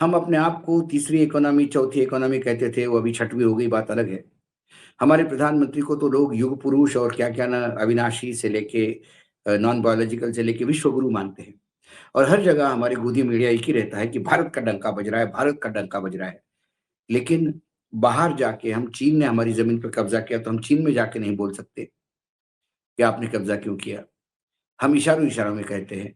हम अपने आप को तीसरी इकोनॉमी, चौथी इकोनॉमी कहते थे, वो अभी छठवीं हो गई, बात अलग है। हमारे प्रधानमंत्री को तो लोग युग पुरुष और क्या-क्या ना अविनाशी से लेके नॉन बायोलॉजिकल से लेके विश्व गुरु मानते हैं। और हर जगह हमारे गोदी मीडिया एक ही रहता है कि भारत का डंका बज रहा है, भारत का डंका बज रहा है। लेकिन बाहर जाके हम चीन ने हमारी ज़मीन पे कब्ज़ा किया, तो हम चीन में जाके नहीं बोल सकते कि आपने कब्ज़ा क्यों किया? हम इशारों-इशारों में कहते हैं।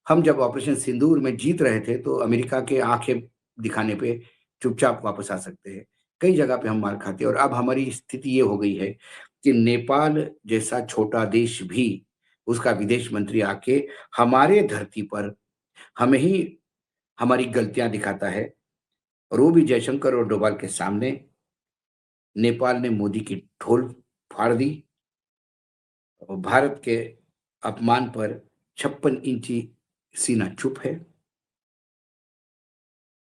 हम जब ऑपरेशन सिंदूर में जीत रहे थे, तो अमेरिका के आँखें दिखाने पे चुपचाप वापस आ सकते हैं। कई जगह पे हम मार खाते हैं और अब हमारी स्थिति ये हो गई है कि नेपाल जैसा छोटा देश भी उसका विदेश मंत्री आके हमारे धरती पर हमें ही हमारी गलतियाँ दिखाता है और वो भी जयशंकर और डोभाल के सामने। नेपाल ने मोदी की ठोल फाड़ दी और भारत के अपमान पर 56 इंची सीना चुप है।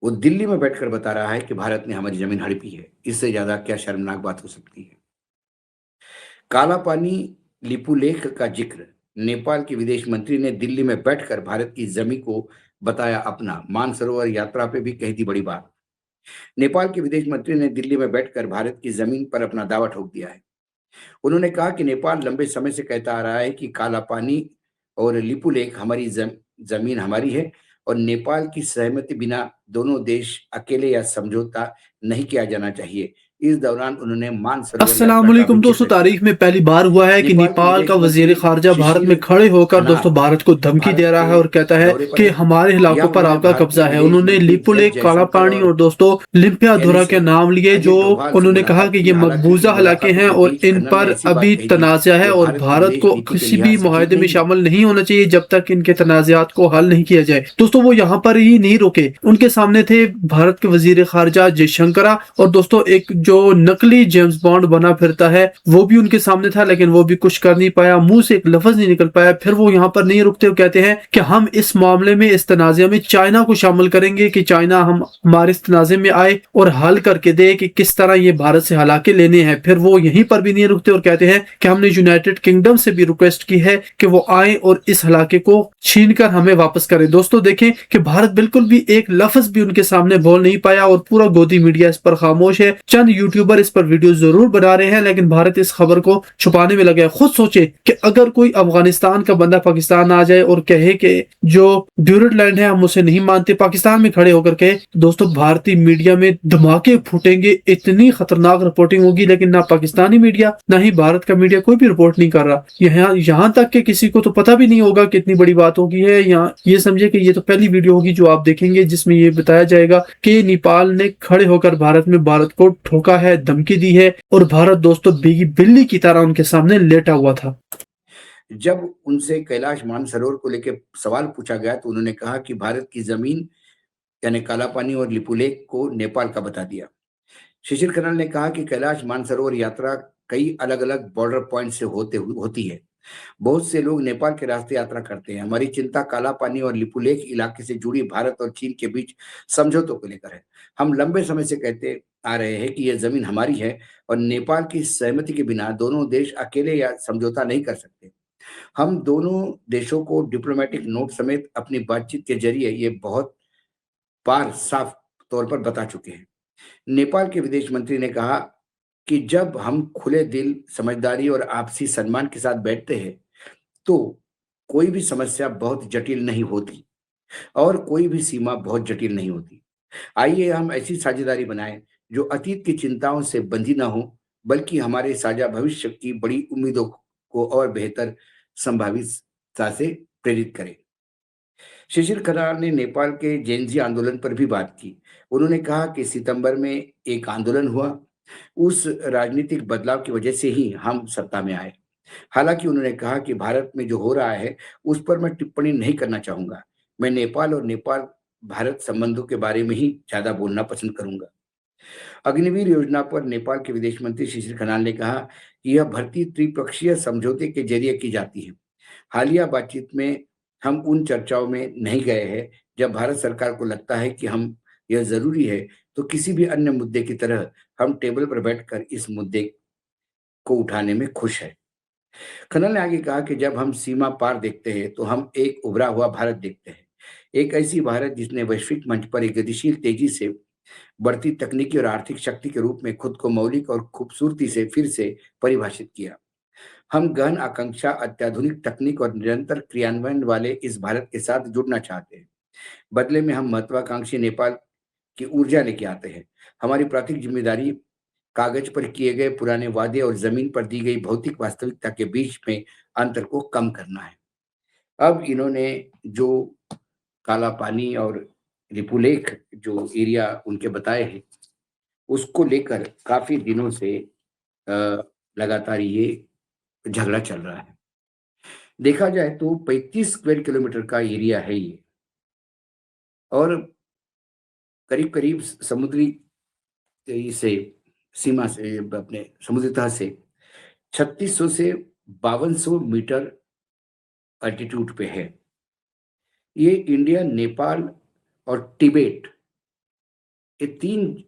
वो दिल्ली में बैठकर बता रहा है कि भारत ने हमारी ज़मीन हड़पी है। इससे ज़्यादा क्या शर्मनाक बात हो सकती है? काला पानी लिपुलेख का ज़िक्र नेपाल के विदेश मंत्री ने दिल्ली में बैठकर भारत की ज़मीं को बताया अपना। मानसरोवर यात्रा पे भी कही थी बड़ी बात। नेपाल के विदेश मंत्री ने दिल्ली में बैठकर भारत की ज़मीन पर अपना दावा ठोक दिया है। उन्होंने कहा कि नेपाल लंबे समय से कहता आ रहा है कि काला पानी और लिपुलेख हमारी ज़मीन हमारी है और नेपाल की सहमति बिना दोनों देश अकेले या समझौता नहीं किया जाना चाहिए। इस दौरान उन्होंने मानसरोवर अस्सलाम यात्रा का भी वालेकुम दोस्तों, ज़िक्र किया। तारीख में पहली बार हुआ है कि नेपाल के नेपाल विदेश का वजीर मंत्री खारजा भारत में शिशिर खड़े होकर दोस्तों खनाल भारत को धमकी भारत दे रहा के है और कहता है दौरे पर कि हैं। हमारे यहाँ इलाकों पर उन्होंने आपका भारतीय कब्जा है। विदेश उन्होंने मंत्री एस लिपुलेक, काला जयशंकर पानी और और दोस्तों लिम्पियाधुरा के NSA नाम लिए, जो अजित डोभाल से उन्होंने कहा मुलाकात कि की। ये हालांकि मकबूजा इन इलाके मुलाकातों हैं के और बीच इन खन्ना ने पर ऐसी बात अभी कही थी तनाज़ा है कि और भारत की भारत विदेश को नीति के किसी लिहाज भी से ठीक मुआहदे में नहीं है। शामिल नहीं होना चाहिए जब तक इनके तनाज़ात को हल नहीं किया जाए। दोस्तों वो यहाँ पर ही नहीं रुके, उनके सामने थे भारत के वजीर खारजा जयशंकरा और दोस्तों एक जो नकली जेम्स बॉन्ड बना फिरता है वो भी उनके सामने था, लेकिन वो भी कुछ कर नहीं पाया, मुंह से एक लफ्ज नहीं निकल पाया। फिर वो यहाँ पर नहीं रुकते, वो कहते हैं कि हम इस मामले में, इस तनाज़े में चाइना को शामिल करेंगे कि चाइना हम हमारे इस तनाज़े में आए और हल करके दे कि किस तरह ये भारत से हलाके लेने हैं। फिर वो यहीं पर भी नहीं रुकते और कहते हैं कि हमने यूनाइटेड किंगडम से भी रिक्वेस्ट की है कि वो आए और इस हलाके को छीन कर हमें वापस करें। दोस्तों देखें कि भारत बिल्कुल भी एक लफ्ज भी उनके सामने बोल नहीं पाया और पूरा गोदी मीडिया इस पर खामोश है। चंद यूट्यूबर इस पर वीडियो जरूर बना रहे हैं, लेकिन भारत इस खबर को छुपाने में लगा है। खुद सोचे कि अगर कोई अफगानिस्तान का बंदा पाकिस्तान आ जाए और कहे कि जो ड्यूरेट लैंड है हम उसे नहीं मानते, पाकिस्तान में खड़े होकर कहे, दोस्तों भारतीय मीडिया में धमाके फूटेंगे, इतनी खतरनाक रिपोर्टिंग होगी। लेकिन ना पाकिस्तानी मीडिया ना ही भारत का मीडिया कोई भी रिपोर्ट नहीं कर रहा। यहाँ तक कि किसी को तो पता भी नहीं होगा कि इतनी बड़ी बात होगी है। यहाँ ये समझे कि ये तो पहली वीडियो होगी जो आप देखेंगे जिसमें ये बताया जाएगा कि नेपाल ने खड़े होकर भारत को ठोका है, धमकी दी है और भारत दोस्तों बिगी बिल्ली की तरह उनके सामने लेटा हुआ था। जब उनसे कैलाश मानसरोवर को लेकर सवाल पूछा गया तो उन्होंने कहा कि भारत की जमीन यानी काला पानी और लिपुलेख को नेपाल का बता दिया। शिशिर खनल ने कहा कि कैलाश मानसरोवर यात्रा कई अलग-अलग बॉर्डर पॉइंट से होती है। बहुत से लोग नेपाल के रास्ते यात्रा करते हैं। हमारी चिंता काला पानी और लिपुलेख इलाके से जुड़ी भारत और चीन के बीच समझौतों को लेकर है। हम लंबे समय से कहते आ रहे हैं कि यह जमीन हमारी है और नेपाल की सहमति के बिना दोनों देश अकेले या समझौता नहीं कर सकते। हम दोनों देशों को डिप्लोमेटिक नोट समेत अपनी बातचीत के जरिए ये बहुत बार साफ तौर पर बता चुके हैं। नेपाल के विदेश मंत्री ने कहा कि जब हम खुले दिल, समझदारी और आपसी सम्मान के साथ बैठते हैं, तो कोई भी समस्या बहुत जटिल नहीं होती और कोई भी सीमा बहुत जटिल नहीं होती। आइए हम ऐसी साझेदारी बनाएं जो अतीत की चिंताओं से बंधी ना हो, बल्कि हमारे साझा भविष्य की बड़ी उम्मीदों को और बेहतर संभावितता से प्रेरित करे। शिशिर खनाल ने नेपाल के जेनजी आंदोलन पर भी बात की। उन्होंने कहा कि सितंबर में एक आंदोलन हुआ, उस राजनीतिक बदलाव की वजह से ही हम सत्ता में आए। हालांकि उन्होंने कहा कि भारत में जो हो रहा है, उस पर मैं टिप्पणी नहीं करना चाहूंगा। मैं नेपाल और नेपाल भारत संबंधों के बारे में ही ज्यादा बोलना पसंद करूंगा। अग्निवीर योजना पर नेपाल के विदेश मंत्री शिशिर खनाल ने कहा कि यह भर्ती त्रिपक्षीय समझौते के जरिए की जाती है। हालिया बातचीत में हम उन चर्चाओं में नहीं गए हैं जब भारत सरकार को लगता है कि हम यह जरूरी है, तो किसी भी अन्य मुद्दे की तरह हम टेबल पर बैठकर इस मुद्दे को उठाने में खुश है। खन्ना ने आगे कहा कि जब हम सीमा पार देखते हैं तो हम एक उभरा हुआ भारत देखते हैं। एक ऐसी भारत जिसने वैश्विक मंच पर एक गतिशील तेजी से बढ़ती तकनीकी और आर्थिक शक्ति के रूप में खुद को मौलिक और खूबसूरती से फिर से परिभाषित किया। हम गहन आकांक्षा, अत्याधुनिक तकनीक और निरंतर क्रियान्वयन वाले इस भारत के साथ जुड़ना चाहते हैं। बदले में हम महत्वाकांक्षी नेपाल की ऊर्जा लेके आते हैं। हमारी प्राथमिक जिम्मेदारी कागज पर किए गए पुराने वादे और जमीन पर दी गई भौतिक वास्तविकता के बीच में अंतर को कम करना है। अब इन्होंने जो काला पानी और रिपुलेख जो एरिया उनके बताए हैं, उसको लेकर काफी दिनों से लगातार ये झगड़ा चल रहा है। देखा जाए तो 35 स्क्वायर किलोमीटर का एरिया है ये, और करीब करीब समुद्री से सीमा से अपने समुद्री तह से 3600 से 5200 मीटर अल्टीट्यूड पे है। ये इंडिया, नेपाल और तिब्बत, ये तीन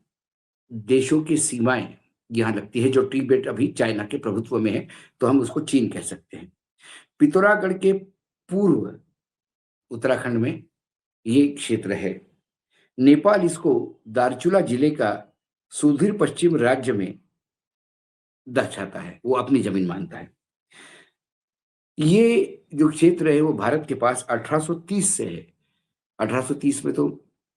देशों की सीमाएं यहाँ लगती है। जो तिब्बत अभी चाइना के प्रभुत्व में है, तो हम उसको चीन कह सकते हैं। पिथौरागढ़ के पूर्व उत्तराखंड में ये क्षेत्र है। नेपाल इसको दार्चुला जिले का सुदूर पश्चिम राज्य में दर्शाता है, वो अपनी जमीन मानता है। ये जो क्षेत्र है वो भारत के पास 1830 से है। 1830 में तो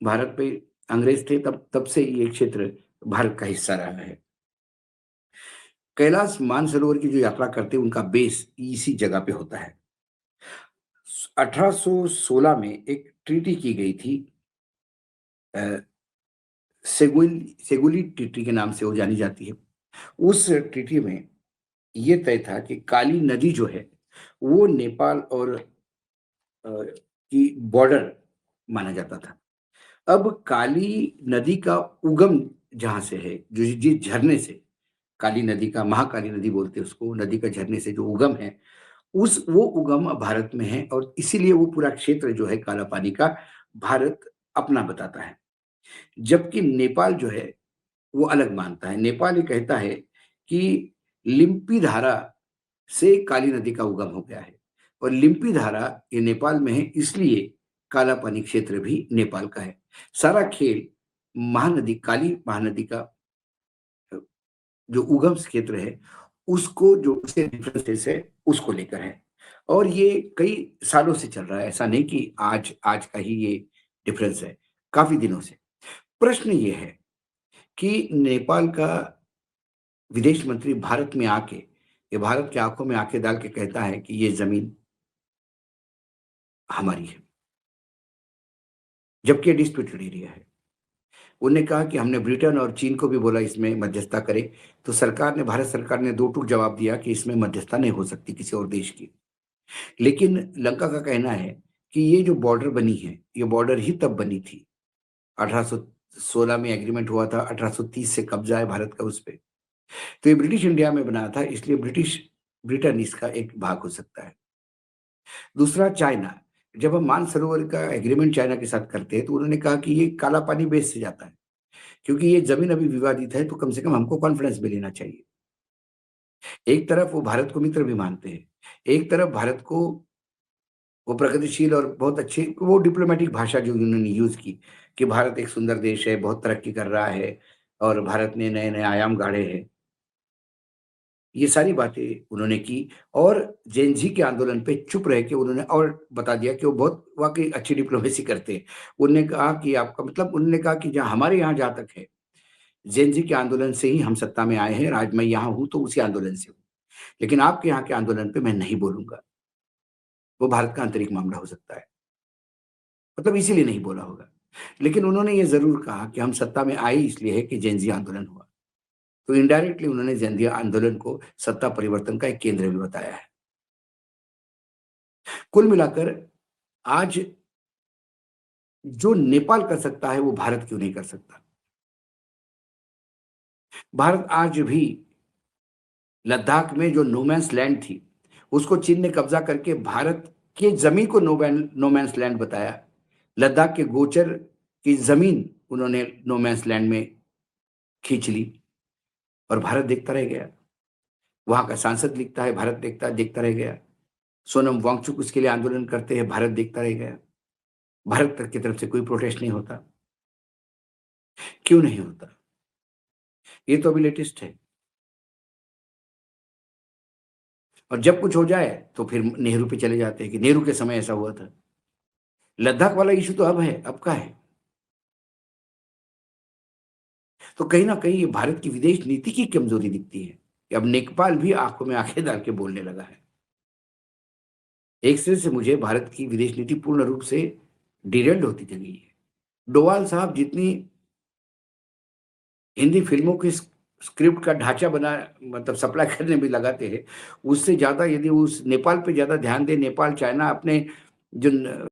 भारत पे अंग्रेज थे, तब से ये क्षेत्र भारत का हिस्सा रहा है। कैलाश मानसरोवर की जो यात्रा करते हैं उनका बेस इसी जगह पे होता है। 1816 में एक ट्रीटी की गई थी, सेगुली ट्रीटी के नाम से वो जानी जाती है। उस ट्रीटी में ये तय था कि काली नदी जो है वो नेपाल और की बॉर्डर माना जाता था। अब काली नदी का उगम जहां से है, जो जिस झरने से काली नदी का, महाकाली नदी बोलते हैं उसको, नदी का झरने से जो उगम है, उस वो उगम भारत में है, और इसीलिए वो पूरा क्षेत्र जो है काला पानी का भारत अपना बताता है। जबकि नेपाल जो है वो अलग मानता है। नेपाल ये कहता है कि लिम्पी धारा से काली नदी का उगम हो गया है, और लिम्पी धारा ये नेपाल में है, इसलिए काला पानी क्षेत्र भी नेपाल का है। सारा खेल महानदी, काली महानदी का जो उगम क्षेत्र है उसको, जो उसके डिफरेंसेस है उसको लेकर है, और ये कई सालों से चल रहा है। ऐसा नहीं कि आज आज का ही ये डिफरेंस है, काफी दिनों से। प्रश्न ये है कि नेपाल का विदेश मंत्री भारत में आके, ये भारत की आंखों में आंखें डाल के कहता है कि ये जमीन हमारी है, जबकि ये डिस्प्यूटेड एरिया है। उन्होंने कहा कि हमने ब्रिटेन और चीन को भी बोला इसमें मध्यस्थता करे, तो सरकार ने, भारत सरकार ने दो टूक जवाब दिया कि इसमें मध्यस्थता नहीं हो सकती किसी और देश की। लेकिन लंका का कहना है कि ये जो बॉर्डर बनी है, ये बॉर्डर ही तब बनी थी, 1816 में एग्रीमेंट हुआ था, 1830 से कब्जा है भारत का उस पे। तो ये ब्रिटिश इंडिया में बना था, इसलिए ब्रिटेन इसका एक भाग हो सकता है। दूसरा, चाइना, जब हम मानसरोवर का एग्रीमेंट चाइना के साथ करते हैं तो उन्होंने कहा कि ये काला पानी बेस से जाता है, क्योंकि ये जमीन अभी विवादित है, तो कम से कम हमको कॉन्फिडेंस भी लेना चाहिए। एक तरफ वो भारत को मित्र भी मानते हैं, एक तरफ भारत को वो प्रगतिशील और बहुत अच्छी वो डिप्लोमेटिक भाषा जो उन्होंने यूज की कि भारत एक सुंदर देश है, बहुत तरक्की कर रहा है, और भारत ने नए नए आयाम गाढ़े हैं। ये सारी बातें उन्होंने की, और जेन जी के आंदोलन पे चुप रह के उन्होंने और बता दिया कि वो बहुत वाकई अच्छी डिप्लोमेसी करते हैं। उन्होंने कहा कि आपका मतलब, उन्होंने कहा कि जहाँ हमारे यहाँ जहाँ तक है, जेन जी के आंदोलन से ही हम सत्ता में आए हैं, आज मैं यहाँ हूँ तो उसी आंदोलन से हूँ, लेकिन आपके यहाँ के आंदोलन पे मैं नहीं बोलूंगा, वो भारत का आंतरिक मामला हो सकता है, मतलब इसीलिए नहीं बोला होगा। लेकिन उन्होंने ये जरूर कहा कि हम सत्ता में आए इसलिए है कि जेन जी आंदोलन हुआ, तो इनडायरेक्टली उन्होंने जेन जी आंदोलन को सत्ता परिवर्तन का एक केंद्र भी बताया है। कुल मिलाकर आज जो नेपाल कर सकता है वो भारत क्यों नहीं कर सकता? भारत आज भी लद्दाख में जो नोमैंस लैंड थी, उसको चीन ने कब्जा करके भारत की जमीन को नोमैंस लैंड बताया। लद्दाख के गोचर की जमीन उन्होंने नोमैंस लैंड में खींच ली, और भारत देखता रह गया। वहां का सांसद लिखता है, भारत देखता देखता रह गया। सोनम वांगचुक उसके लिए आंदोलन करते हैं, भारत देखता रह गया। भारत की तरफ से कोई प्रोटेस्ट नहीं होता। क्यों नहीं होता? ये तो अभी लेटेस्ट है। और जब कुछ हो जाए तो फिर नेहरू पे चले जाते हैं कि नेहरू के समय ऐसा हुआ था। लद्दाख वाला इश्यू तो अब है, अब का है। तो कहीं न कहीं ये भारत की विदेश नीति की कमज़ोरी दिखती है कि अब नेपाल भी आँखों में आँखें डाल के बोलने लगा है। एक सिरे से मुझे भारत की विदेश नीति पूर्ण रूप से डिरेल्ड होती चली है। डोवाल साहब जितनी हिंदी फ़िल्मों की स्क्रिप्ट का ढाँचा बना मतलब सप्लाई करने में लगाते हैं, उससे ज़्यादा यदि उस नेपाल पे ज़्यादा ध्यान दें, नेपाल, चाइना अपने जो न